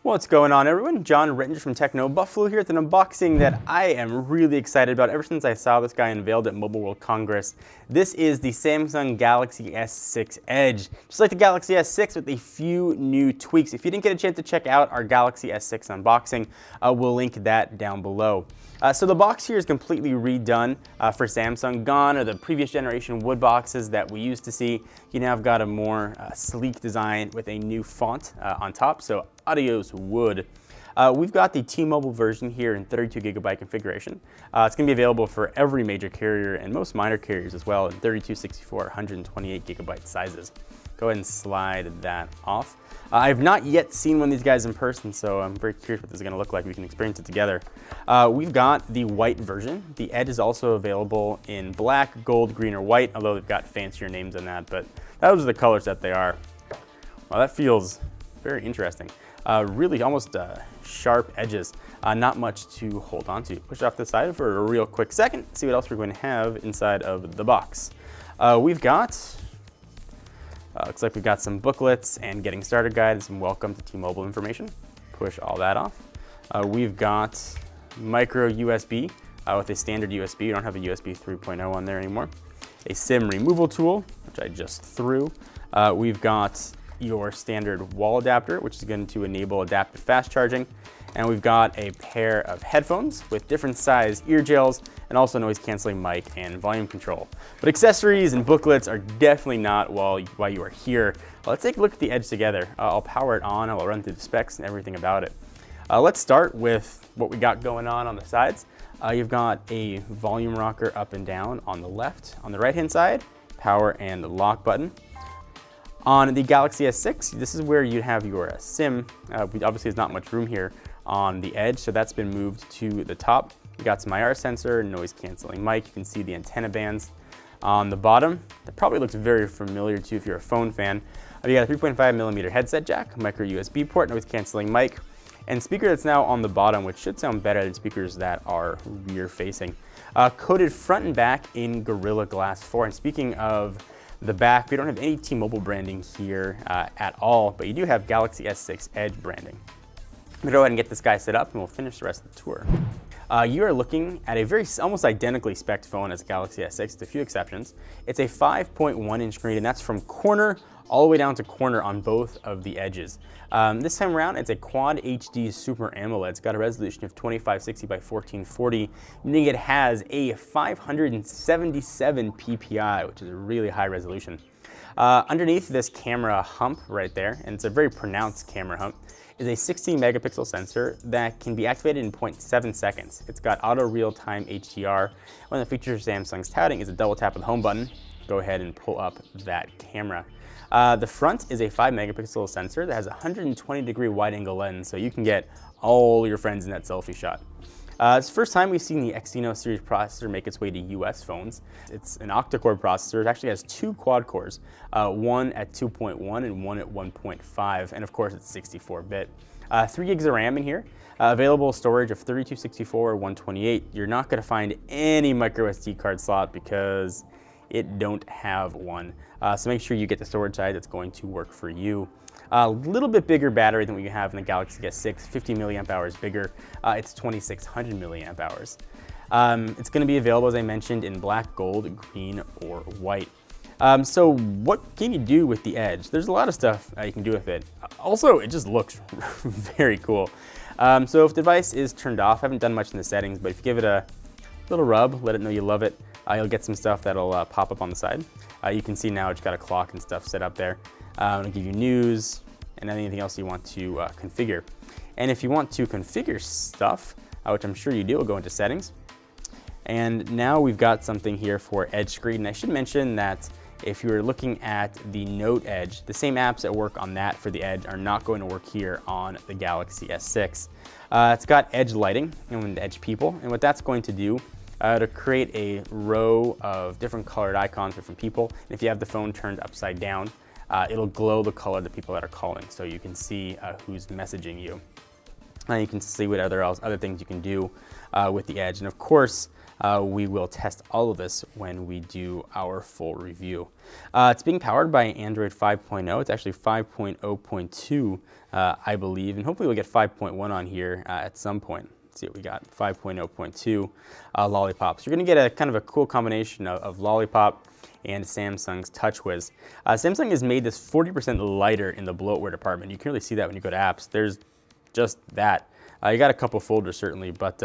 What's going on, everyone? John Rettinger from Techno Buffalo here with an unboxing that I am really excited about ever since I saw this guy unveiled at Mobile World Congress. This is the Samsung Galaxy S6 Edge. Just like the Galaxy S6 with a few new tweaks. If you didn't get a chance to check out our Galaxy S6 unboxing, we'll link that down below. So the box here is completely redone for Samsung. Gone are the previous generation wood boxes that we used to see. You now have got a more sleek design with a new font on top, so Adios Wood. We've got the T-Mobile version here in 32GB configuration. It's going to be available for every major carrier and most minor carriers as well in 32, 64, 128GB sizes. Go ahead and slide that off. I've not yet seen one of these guys in person, so I'm very curious what this is going to look like. We can experience it together. We've got the white version. The Edge is also available in black, gold, green, or white, although they've got fancier names on that, but those are the colors that they are. Well, that feels very interesting. Really almost sharp edges. Not much to hold on to. Push it off to the side for a real quick second. See what else we're going to have inside of the box. We've got, looks like we've got some booklets and getting started guide and some welcome to T-Mobile information. Push all that off. We've got micro USB with a standard USB. You don't have a USB 3.0 on there anymore. A SIM removal tool, which I just threw. We've got your standard wall adapter, which is going to enable adaptive fast charging. And we've got a pair of headphones with different size ear gels and also noise canceling mic and volume control. But accessories and booklets are definitely not while you are here. Let's take a look at the Edge together. I'll power it on, I'll run through the specs and everything about it. Let's start with what we got going on the sides. You've got a volume rocker up and down on the left. On the right hand side, power and lock button. On the Galaxy S6, this is where you have your SIM. Obviously, there's not much room here on the Edge, so that's been moved to the top. You got some IR sensor, noise canceling mic. You can see the antenna bands on the bottom. That probably looks very familiar to you if you're a phone fan. You got a 3.5mm headset jack, micro USB port, noise canceling mic, and speaker that's now on the bottom, which should sound better than speakers that are rear facing. Coated front and back in Gorilla Glass 4. And speaking of the back, we don't have any T-Mobile branding here at all, but you do have Galaxy S6 Edge branding. I'm gonna go ahead and get this guy set up and we'll finish the rest of the tour. You are looking at a almost identically spec'd phone as Galaxy S6 with a few exceptions. It's a 5.1-inch screen, and that's from corner all the way down to corner on both of the edges. This time around, it's a Quad HD Super AMOLED. It's got a resolution of 2560 by 1440, meaning it has a 577 ppi, which is a really high resolution. Underneath this camera hump right there, and it's a very pronounced camera hump, is a 16 megapixel sensor that can be activated in 0.7 seconds. It's got auto real-time HDR. One of the features Samsung's touting is a double tap of the home button. Go ahead and pull up that camera. The front is a 5 megapixel sensor that has a 120-degree wide-angle lens, so you can get all your friends in that selfie shot. It's the first time we've seen the Exynos series processor make its way to US phones. It's an octa-core processor. It actually has two quad cores, one at 2.1 and one at 1.5, and of course it's 64-bit. 3 gigs of RAM in here. Available storage of 32, 64, or 128. You're not going to find any micro SD card slot because it don't have one. So make sure you get the storage size that's going to work for you. A little bit bigger battery than we have in the Galaxy S6, 50 milliamp hours bigger. It's 2600 milliamp hours. It's going to be available, as I mentioned, in black, gold, green, or white. So what can you do with the Edge? There's a lot of stuff you can do with it. Also, it just looks very cool. So if the device is turned off, I haven't done much in the settings, but if you give it a little rub, let it know you love it, you'll get some stuff that'll pop up on the side. You can see now it's got a clock and stuff set up there. It'll give you news and anything else you want to configure. And if you want to configure stuff, which I'm sure you do, we'll go into settings. And now we've got something here for Edge Screen. And I should mention that if you're looking at the Note Edge, the same apps that work on that for the Edge are not going to work here on the Galaxy S6. It's got Edge lighting and Edge people, and what that's going to do to create a row of different colored icons for different people. And if you have the phone turned upside down, it'll glow the color of the people that are calling, so you can see who's messaging you. You can see what other things you can do with the Edge. And of course, we will test all of this when we do our full review. It's being powered by Android 5.0. It's actually 5.0.2, I believe, and hopefully we'll get 5.1 on here at some point. Let's see what we got. 5.0.2 Lollipop. So you're going to get a kind of a cool combination of Lollipop and Samsung's TouchWiz. Samsung has made this 40% lighter in the bloatware department. You can really see that when you go to apps. There's just that. You got a couple folders certainly, but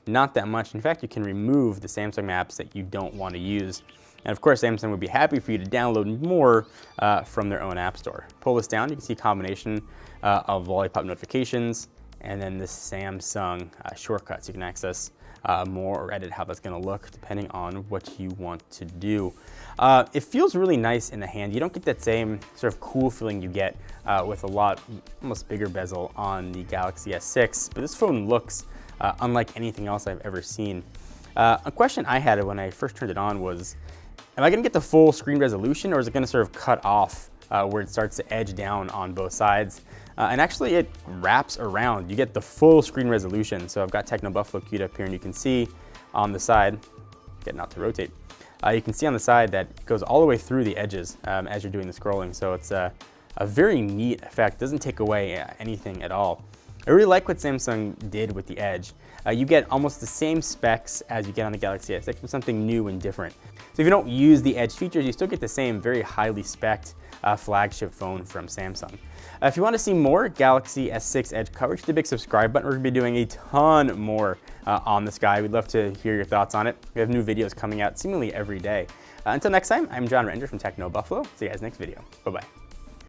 not that much. In fact, you can remove the Samsung apps that you don't want to use. And of course, Samsung would be happy for you to download more from their own app store. Pull this down, you can see a combination of Lollipop notifications and then the Samsung shortcuts. You can access more or edit how that's going to look depending on what you want to do. It feels really nice in the hand. You don't get that same sort of cool feeling you get with almost bigger bezel on the Galaxy S6, but this phone looks unlike anything else I've ever seen. A question I had when I first turned it on was, am I going to get the full screen resolution, or is it going to sort of cut off where it starts to edge down on both sides? And actually it wraps around. You get the full screen resolution. So I've got Techno Buffalo queued up here, and you can see on the side, getting out to rotate, you can see on the side that it goes all the way through the edges as you're doing the scrolling. So it's a very neat effect. It doesn't take away anything at all. I really like what Samsung did with the Edge. You get almost the same specs as you get on the Galaxy S6, but something new and different. So if you don't use the Edge features, you still get the same very highly spec'd flagship phone from Samsung. If you want to see more Galaxy S6 Edge coverage, hit the big subscribe button. We're going to be doing a ton more on this guy. We'd love to hear your thoughts on it. We have new videos coming out seemingly every day. Until next time, I'm John Renger from Techno Buffalo. See you guys next video. Bye-bye.